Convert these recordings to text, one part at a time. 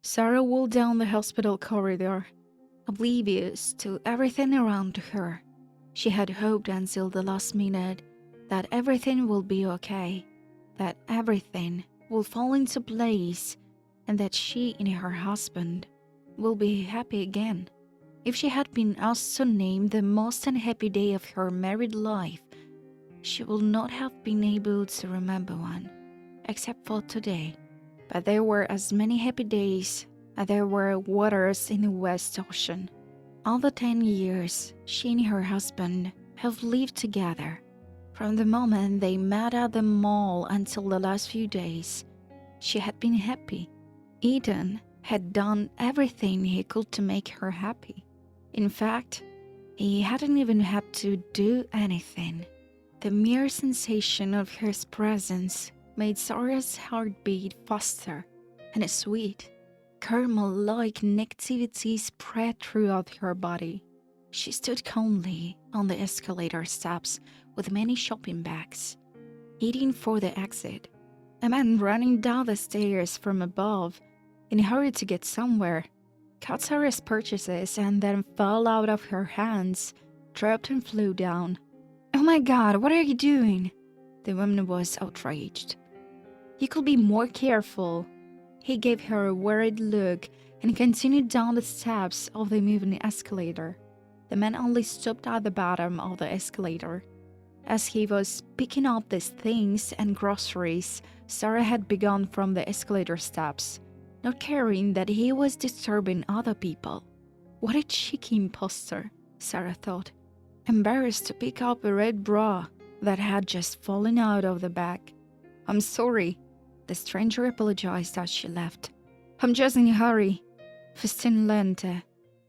Sarah walked down the hospital corridor, oblivious to everything around her. She had hoped until the last minute that everything will be okay, that everything will fall into place, and that she and her husband will be happy again. If she had been asked to name the most unhappy day of her married life, she would not have been able to remember one, except for today. But there were as many happy days as there were waters in the West Ocean. All the 10 years she and her husband have lived together, from the moment they met at the mall until the last few days, she had been happy. Ethan had done everything he could to make her happy. In fact, he hadn't even had to do anything. The mere sensation of his presence made Sarah's heart beat faster, and a sweet, caramel-like negativity spread throughout her body. She stood calmly on the escalator steps with many shopping bags, heading for the exit. A man running down the stairs from above, in a hurry to get somewhere, caught Sarah's purchases and then fell out of her hands, dropped and flew down. "Oh my God, what are you doing?" The woman was outraged. "You could be more careful." He gave her a worried look and continued down the steps of the moving escalator. The man only stopped at the bottom of the escalator. As he was picking up these things and groceries, Sarah had begun from the escalator steps, not caring that he was disturbing other people. What a cheeky imposter, Sarah thought, embarrassed to pick up a red bra that had just fallen out of the bag. "I'm sorry," the stranger apologized as she left. "I'm just in a hurry." "Festin lente,"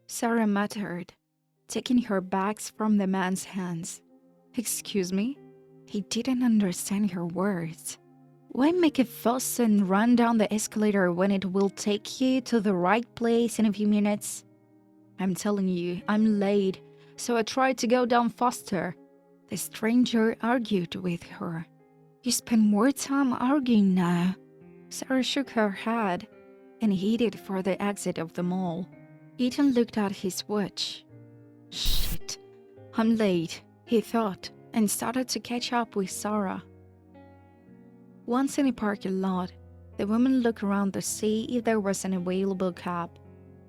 Sarah muttered, taking her bags from the man's hands. "Excuse me?" He didn't understand her words. "Why make a fuss and run down the escalator when it will take you to the right place in a few minutes?" "I'm telling you, I'm late, so I tried to go down faster," the stranger argued with her. "You spend more time arguing now." Sarah shook her head and headed for the exit of the mall. Ethan looked at his watch. "Shit, I'm late," he thought, and started to catch up with Sarah. Once in a parking lot, the woman looked around to see if there was an available cab.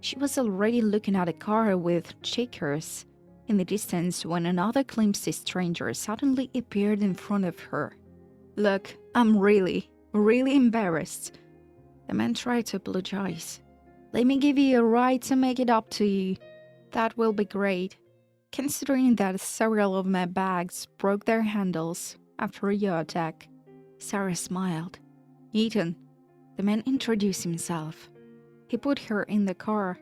She was already looking at a car with checkers in the distance when another clumsy stranger suddenly appeared in front of her. "Look, I'm really embarrassed." The man tried to apologize. "Let me give you a ride to make it up to you." "That will be great, considering that several of my bags broke their handles after your attack." Sarah smiled. "Ethan," the man introduced himself. He put her in the car,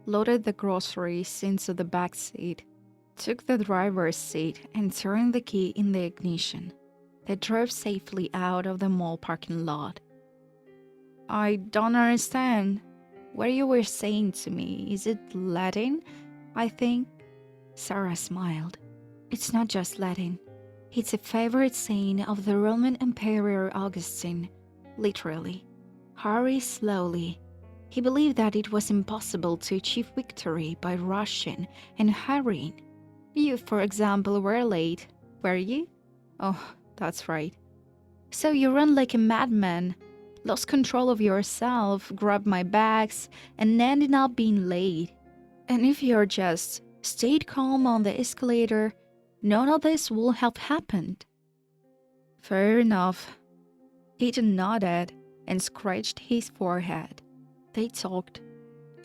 loaded the groceries into the back seat, took the driver's seat, and turned the key in the ignition. They drove safely out of the mall parking lot. "I don't understand what you were saying to me. Is it Latin, I think?" Sarah smiled. "It's not just Latin. It's a favorite saying of the Roman Emperor Augustine, literally. Hurry slowly. He believed that it was impossible to achieve victory by rushing and hurrying. You, for example, were late, were you?" "Oh, that's right." "So you ran like a madman, lost control of yourself, grabbed my bags, and ended up being late. And if you're just stayed calm on the escalator, none of this would have happened." "Fair enough." Ethan nodded and scratched his forehead. They talked,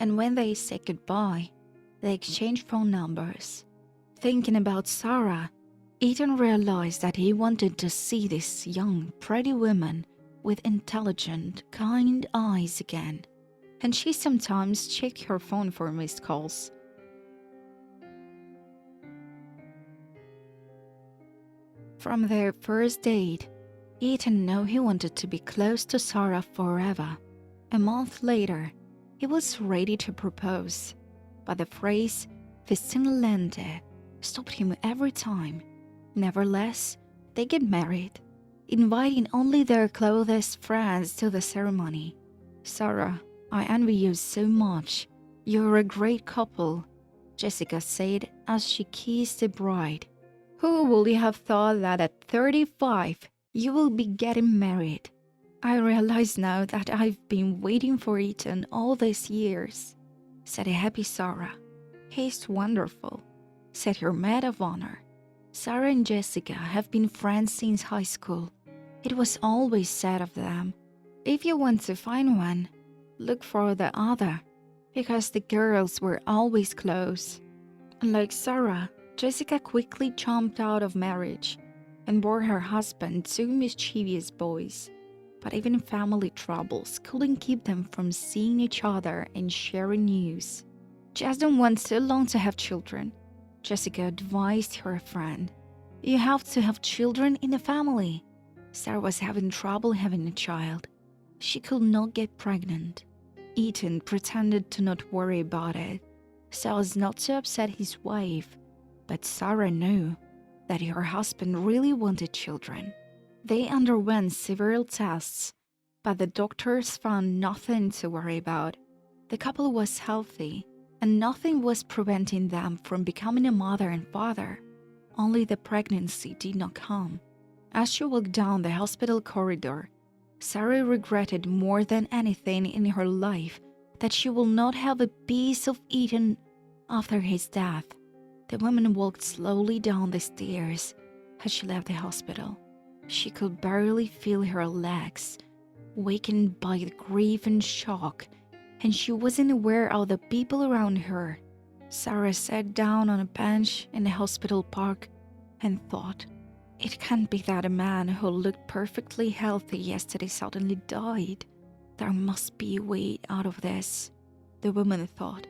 and when they said goodbye, they exchanged phone numbers. Thinking about Sarah, Ethan realized that he wanted to see this young, pretty woman with intelligent, kind eyes again, and she sometimes checked her phone for missed calls. From their first date, Ethan knew he wanted to be close to Sarah forever. A month later, he was ready to propose, but the phrase "Festin lente" stopped him every time. Nevertheless, they get married, inviting only their closest friends to the ceremony. Sarah I envy you so much. You're a great couple, Jessica said as she kissed the bride. Who would have thought that at 35 you will be getting married? I realize now that I've been waiting for Ethan all these years, said a happy Sarah. He's wonderful, said her maid of honor. Sarah and Jessica have been friends since high school. It was always said of them, if you want to find one, look for the other, because the girls were always close. Like Sarah, Jessica quickly jumped out of marriage and bore her husband two mischievous boys. But even family troubles couldn't keep them from seeing each other and sharing news. Just don't want so long to have children, Jessica advised her friend. You have to have children in the family. Sarah was having trouble having a child. She could not get pregnant. Ethan pretended to not worry about it, so as not to upset his wife, but Sarah knew that her husband really wanted children. They underwent several tests, but the doctors found nothing to worry about. The couple was healthy, and nothing was preventing them from becoming a mother and father. Only the pregnancy did not come. As she walked down the hospital corridor, Sarah regretted more than anything in her life that she will not have a piece of Ethan after his death. The woman walked slowly down the stairs as she left the hospital. She could barely feel her legs, wakened by the grief and shock, and she wasn't aware of the people around her. Sarah sat down on a bench in the hospital park and thought, it can't be that a man who looked perfectly healthy yesterday suddenly died. There must be a way out of this, the woman thought.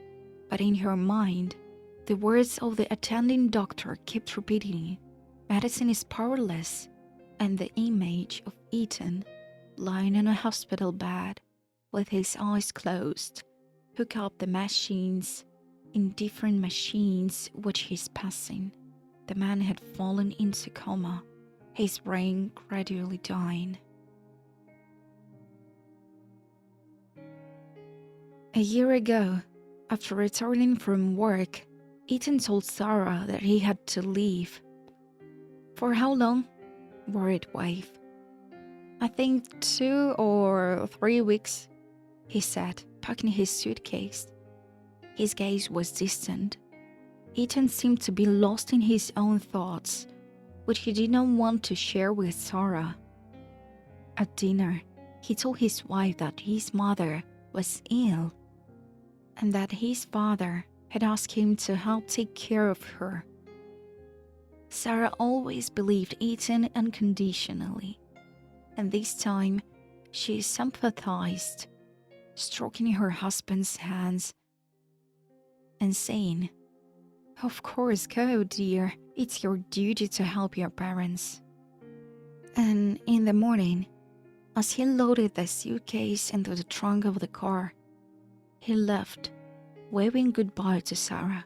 But in her mind, the words of the attending doctor kept repeating, medicine is powerless, and the image of Ethan lying in a hospital bed with his eyes closed, hook up the machines in different machines which he's passing. The man had fallen into coma, his brain gradually dying. A year ago, after returning from work, Ethan told Sarah that he had to leave. For how long? Worried wife. I think 2 or 3 weeks, he said, packing his suitcase. His gaze was distant. Ethan seemed to be lost in his own thoughts, which he did not want to share with Sarah. At dinner, he told his wife that his mother was ill and that his father had asked him to help take care of her. Sarah always believed Ethan unconditionally, and this time she sympathized, stroking her husband's hands and saying, "Of course, go, dear. It's your duty to help your parents." And in the morning, as he loaded the suitcase into the trunk of the car, he left, waving goodbye to Sarah.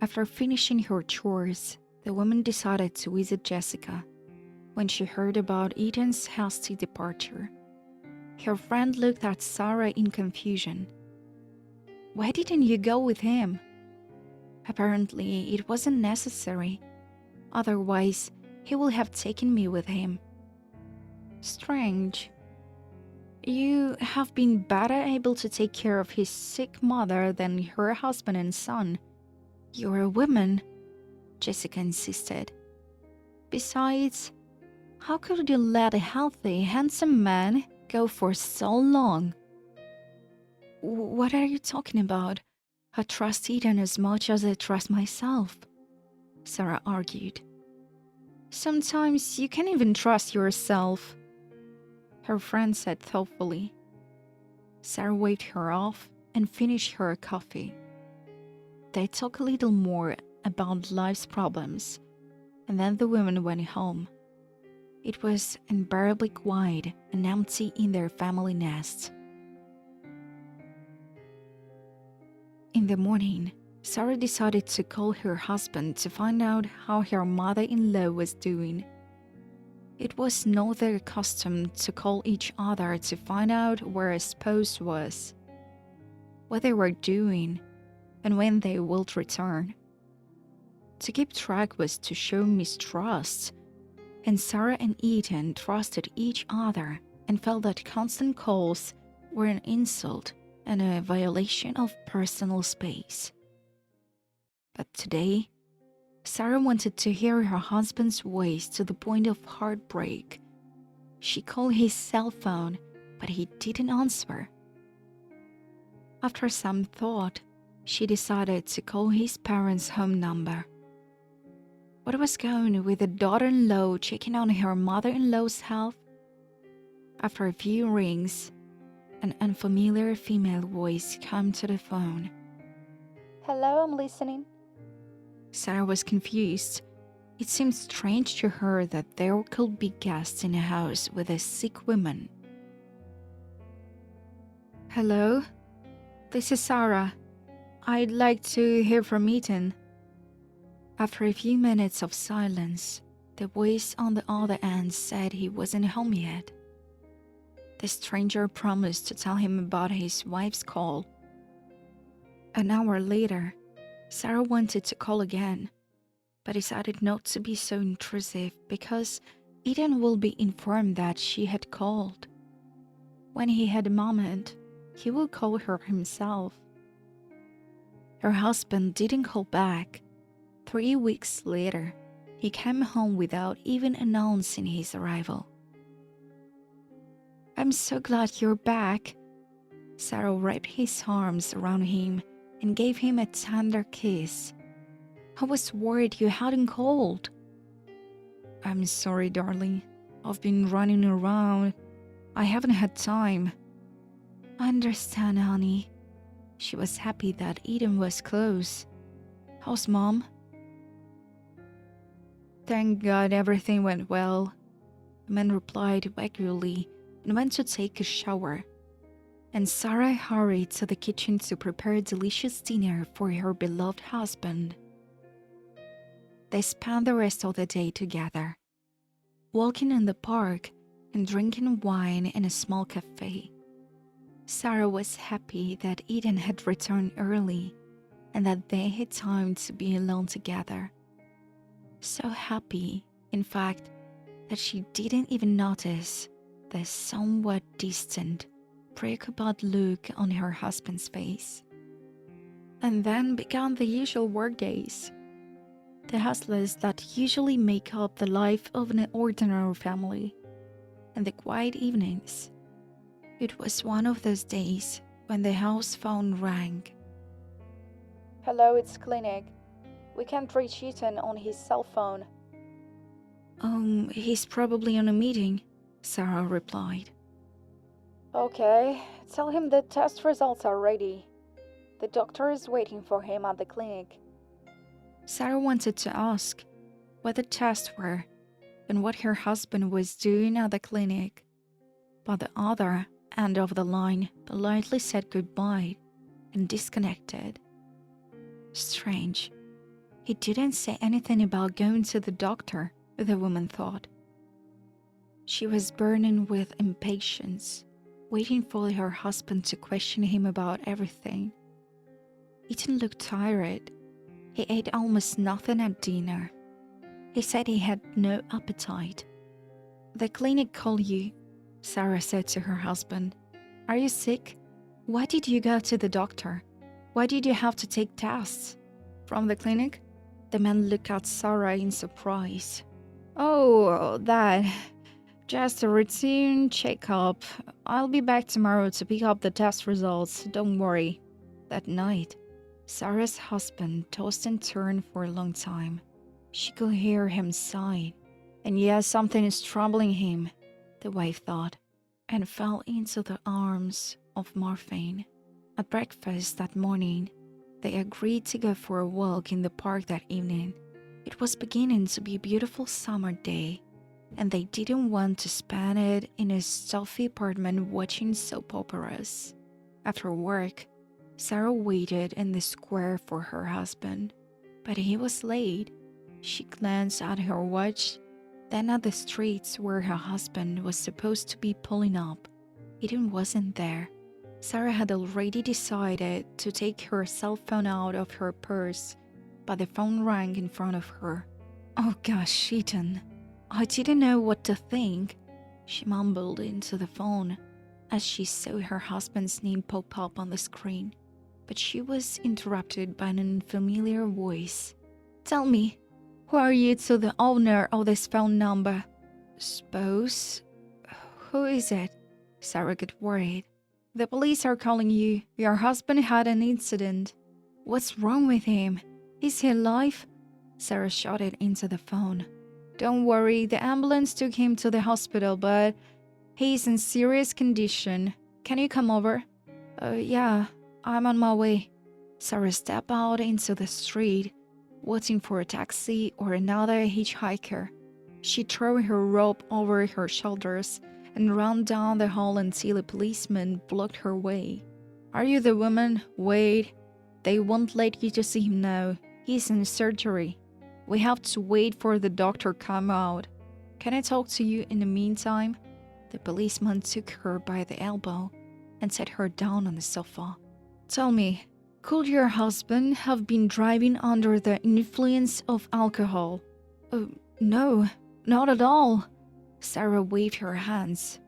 After finishing her chores, the woman decided to visit Jessica when she heard about Ethan's hasty departure. Her friend looked at Sarah in confusion. "Why didn't you go with him?" "Apparently, it wasn't necessary. Otherwise, he would have taken me with him." "Strange. You have been better able to take care of his sick mother than her husband and son. You're a woman," Jessica insisted. "Besides, how could you let a healthy, handsome man go for so long?" "What are you talking about? I trust Eden as much as I trust myself," Sarah argued. "Sometimes you can't even trust yourself," her friend said thoughtfully. Sarah waved her off and finished her coffee. They talked a little more about life's problems, and then the women went home. It was unbearably quiet and empty in their family nest. In the morning, Sarah decided to call her husband to find out how her mother-in-law was doing. It was not their custom to call each other to find out where a spouse was, what they were doing, and when they would return. To keep track was to show mistrust, and Sarah and Eden trusted each other and felt that constant calls were an insult and a violation of personal space. But today, Sarah wanted to hear her husband's voice to the point of heartbreak. She called his cell phone, but he didn't answer. After some thought, she decided to call his parents' home number. What was going with the daughter-in-law checking on her mother-in-law's health? After a few rings, an unfamiliar female voice came to the phone. Hello, I'm listening. Sarah was confused. It seemed strange to her that there could be guests in a house with a sick woman. Hello? This is Sarah. I'd like to hear from Ethan. After a few minutes of silence, the voice on the other end said he wasn't home yet. The stranger promised to tell him about his wife's call. An hour later, Sarah wanted to call again, but decided not to be so intrusive because Eden will be informed that she had called. When he had a moment, he will call her himself. Her husband didn't call back. 3 weeks later, he came home without even announcing his arrival. I'm so glad you're back. Sarah wrapped his arms around him and gave him a tender kiss. I was worried you hadn't called. I'm sorry, darling. I've been running around. I haven't had time. I understand, honey. She was happy that Eden was close. How's Mom? Thank God everything went well. The man replied vaguely and went to take a shower. And Sarah hurried to the kitchen to prepare a delicious dinner for her beloved husband. They spent the rest of the day together, walking in the park and drinking wine in a small cafe. Sarah was happy that Eden had returned early and that they had time to be alone together. So happy, in fact, that she didn't even notice the somewhat distant, preoccupied look on her husband's face. And then began the usual work days. The hustles that usually make up the life of an ordinary family, and the quiet evenings. It was one of those days when the house phone rang. Hello, it's clinic. We can't reach Ethan on his cell phone. He's probably on a meeting, Sarah replied. Okay, tell him the test results are ready. The doctor is waiting for him at the clinic. Sarah wanted to ask what the tests were and what her husband was doing at the clinic, but the other end of the line politely said goodbye and disconnected. Strange. He didn't say anything about going to the doctor, the woman thought. She was burning with impatience, waiting for her husband to question him about everything. Ethan looked tired. He ate almost nothing at dinner. He said he had no appetite. The clinic called you, Sarah said to her husband. Are you sick? Why did you go to the doctor? Why did you have to take tests? From the clinic? The man looked at Sarah in surprise. Oh, that. Just a routine checkup. I'll be back tomorrow to pick up the test results, don't worry. That night, Sarah's husband tossed and turned for a long time. She could hear him sigh. And yes, something is troubling him, the wife thought, and fell into the arms of morphine. At breakfast that morning, they agreed to go for a walk in the park that evening. It was beginning to be a beautiful summer day, and they didn't want to spend it in a stuffy apartment watching soap operas. After work, Sarah waited in the square for her husband, but he was late. She glanced at her watch. Then at the streets where her husband was supposed to be pulling up, Eden wasn't there. Sarah had already decided to take her cell phone out of her purse, but the phone rang in front of her. "Oh gosh, Eden, I didn't know what to think," she mumbled into the phone as she saw her husband's name pop up on the screen. But she was interrupted by an unfamiliar voice. "Tell me, who are you to the owner of this phone number?" "Suppose? Who is it?" Sarah got worried. "The police are calling you. Your husband had an incident." "What's wrong with him? Is he alive?" Sarah shouted into the phone. "Don't worry, the ambulance took him to the hospital, but he's in serious condition. Can you come over?" Yeah, I'm on my way." Sarah stepped out into the street, waiting for a taxi or another hitchhiker. She threw her robe over her shoulders and ran down the hall until a policeman blocked her way. "Are you the woman? Wait. They won't let you to see him now. He's in surgery. We have to wait for the doctor to come out. Can I talk to you in the meantime?" The policeman took her by the elbow and set her down on the sofa. "Tell me, could your husband have been driving under the influence of alcohol?" No, not at all." Sarah waved her hands.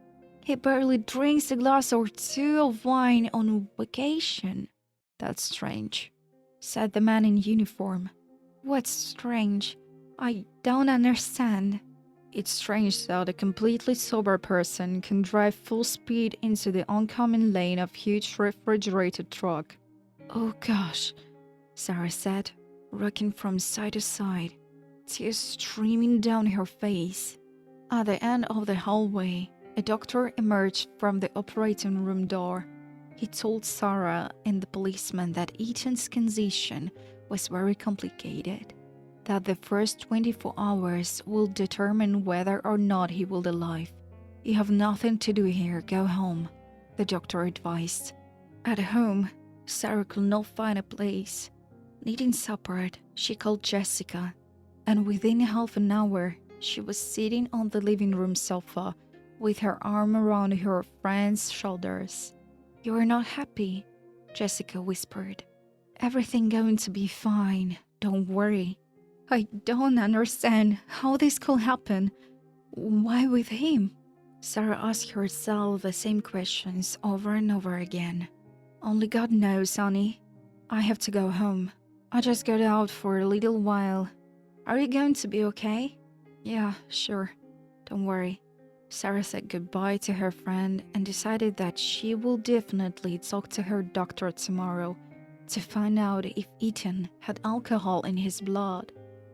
"He barely drinks a glass or two of wine on vacation." "That's strange," said the man in uniform. "What's strange? I don't understand." "It's strange that a completely sober person can drive full speed into the oncoming lane of a huge refrigerated truck." "Oh gosh," Sarah said, rocking from side to side, tears streaming down her face. At the end of the hallway, a doctor emerged from the operating room door. He told Sarah and the policeman that Ethan's condition was very complicated, that the first 24 hours will determine whether or not he will alive. "You have nothing to do here, go home," the doctor advised. At home, Sarah could not find a place. Needing support, she called Jessica, and within half an hour, she was sitting on the living room sofa with her arm around her friend's shoulders. "You are not happy," Jessica whispered. "Everything going to be fine, don't worry." "I don't understand how this could happen. Why with him?" Sarah asked herself the same questions over and over again. "Only God knows, honey. I have to go home. I just got out for a little while. Are you going to be okay?" "Yeah, sure. Don't worry." Sarah said goodbye to her friend and decided that she will definitely talk to her doctor tomorrow to find out if Ethan had alcohol in his blood.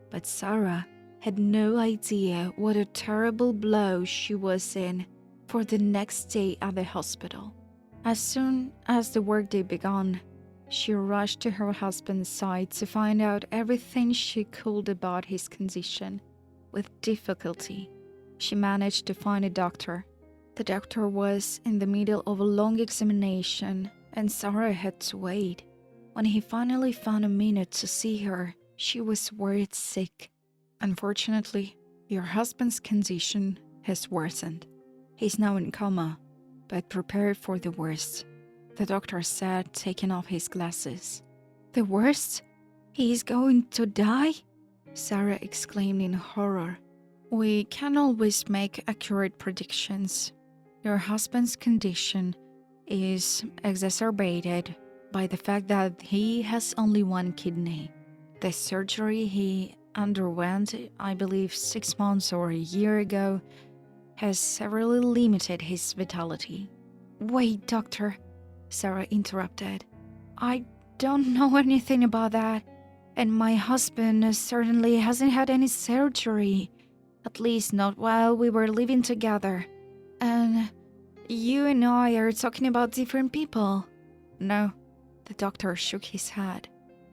But Sarah had no idea what a terrible blow she was in for the next day at the hospital. As soon as the workday began, she rushed to her husband's side to find out everything she could about his condition. With difficulty, she managed to find a doctor. The doctor was in the middle of a long examination, and Sarah had to wait. When he finally found a minute to see her, she was worried sick. "Unfortunately, your husband's condition has worsened. He's now in coma, but prepare for the worst," the doctor said, taking off his glasses. "The worst? He's going to die?" Sarah exclaimed in horror. "We can't always make accurate predictions. Your husband's condition is exacerbated by the fact that he has only one kidney. The surgery he underwent, I believe 6 months or a year ago, has severely limited his vitality." "Wait, doctor," Sarah interrupted. "I don't know anything about that, and my husband certainly hasn't had any surgery, at least not while we were living together. And you and I are talking about different people." "No," the doctor shook his head.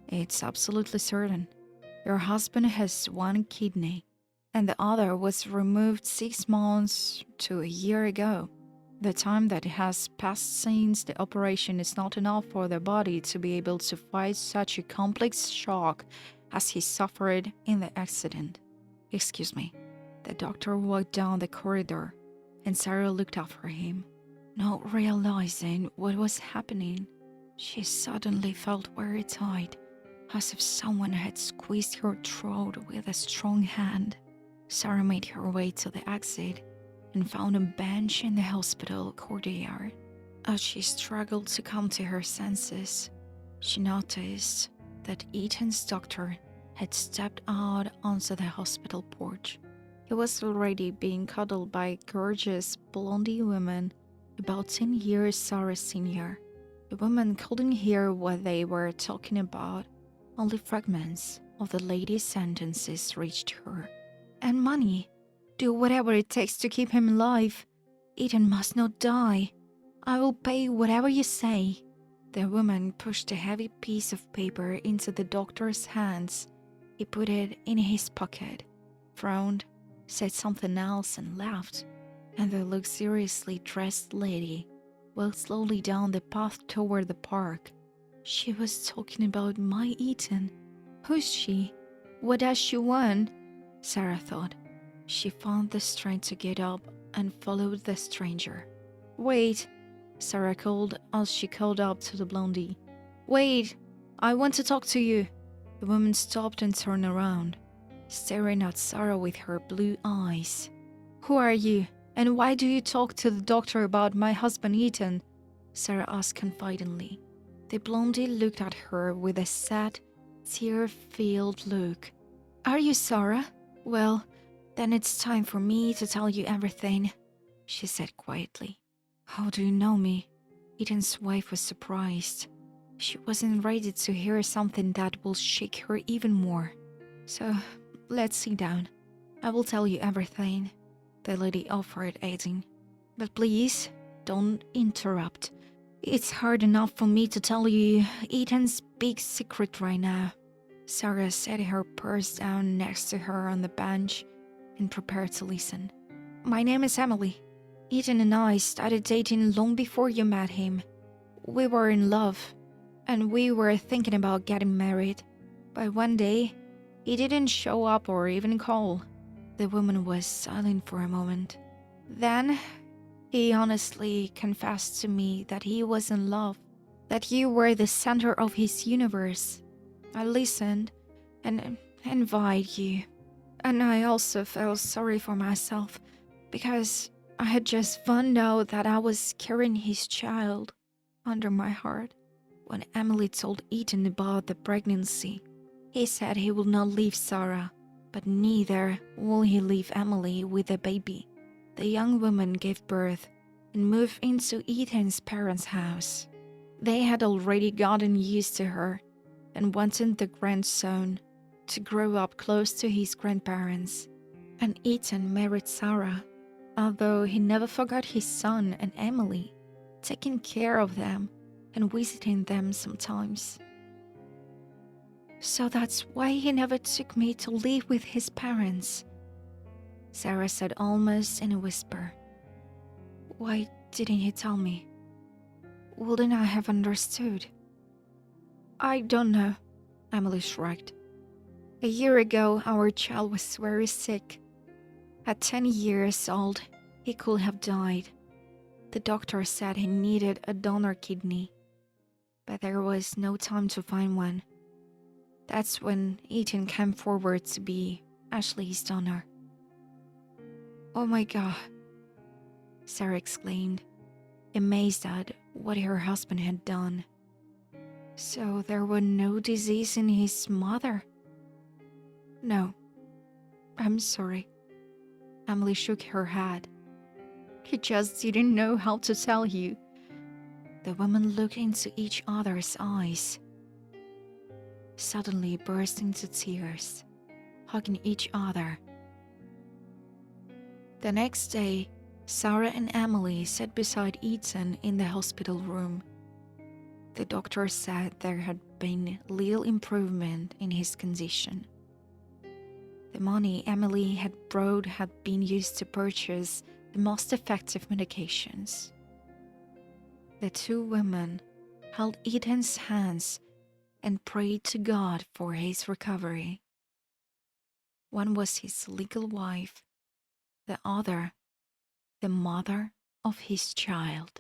"It's absolutely certain. Your husband has one kidney, and the other was removed 6 months to a year ago. The time that has passed since the operation is not enough for the body to be able to fight such a complex shock as he suffered in the accident." "Excuse me." The doctor walked down the corridor, and Sarah looked after him. Not realizing what was happening, she suddenly felt very tight, as if someone had squeezed her throat with a strong hand. Sarah made her way to the exit and found a bench in the hospital courtyard. As she struggled to come to her senses, she noticed that Ethan's doctor had stepped out onto the hospital porch. He was already being cuddled by a gorgeous blondie woman about 10 years Sarah's senior. The woman couldn't hear what they were talking about. Only fragments of the lady's sentences reached her. "And money. Do whatever it takes to keep him alive. Ethan must not die. I will pay whatever you say." The woman pushed a heavy piece of paper into the doctor's hands. He put it in his pocket, frowned, said something else and laughed, and the luxuriously dressed lady walked slowly down the path toward the park. She was talking about my Ethan. Who's she? What does she want? Sarah thought. She found the strength to get up and followed the stranger. "Wait," Sarah called as she called up to the blondie. "Wait, I want to talk to you." The woman stopped and turned around, staring at Sarah with her blue eyes. "Who are you, and why do you talk to the doctor about my husband Ethan?" Sarah asked confidently. The blondie looked at her with a sad, tear-filled look. "Are you Sarah? Well, then it's time for me to tell you everything," she said quietly. "How do you know me?" Ethan's wife was surprised. She wasn't ready to hear something that will shake her even more. "So, let's sit down. I will tell you everything," the lady offered, adding. "But please, don't interrupt. It's hard enough for me to tell you Ethan's big secret right now." Sarah set her purse down next to her on the bench and prepared to listen. "My name is Emily. Ethan and I started dating long before you met him. We were in love, and we were thinking about getting married. But one day, he didn't show up or even call." The woman was silent for a moment. "Then, he honestly confessed to me that he was in love, that you were the center of his universe. I listened and envied you. And I also felt sorry for myself, because I had just found out that I was carrying his child under my heart. When Emily told Ethan about the pregnancy, he said he would not leave Sarah, but neither will he leave Emily with the baby." The young woman gave birth and moved into Ethan's parents' house. They had already gotten used to her and wanted the grandson to grow up close to his grandparents. And Ethan married Sarah, although he never forgot his son and Emily, taking care of them and visiting them sometimes. "So that's why he never took me to live with his parents," Sarah said almost in a whisper. "Why didn't he tell me? Wouldn't I have understood?" "I don't know," Emily shrugged. "A year ago, our child was very sick. At 10 years old, he could have died. The doctor said he needed a donor kidney, but there was no time to find one. That's when Ethan came forward to be Ashley's donor." "Oh my God," Sarah exclaimed, amazed at what her husband had done. "So there was no disease in his mother?" "No. I'm sorry." Emily shook her head. "He just didn't know how to tell you." The women looked into each other's eyes, suddenly burst into tears, hugging each other. The next day, Sarah and Emily sat beside Ethan in the hospital room. The doctor said there had been little improvement in his condition. The money Emily had brought had been used to purchase the most effective medications. The two women held Ethan's hands and prayed to God for his recovery. One was his legal wife, the other, the mother of his child.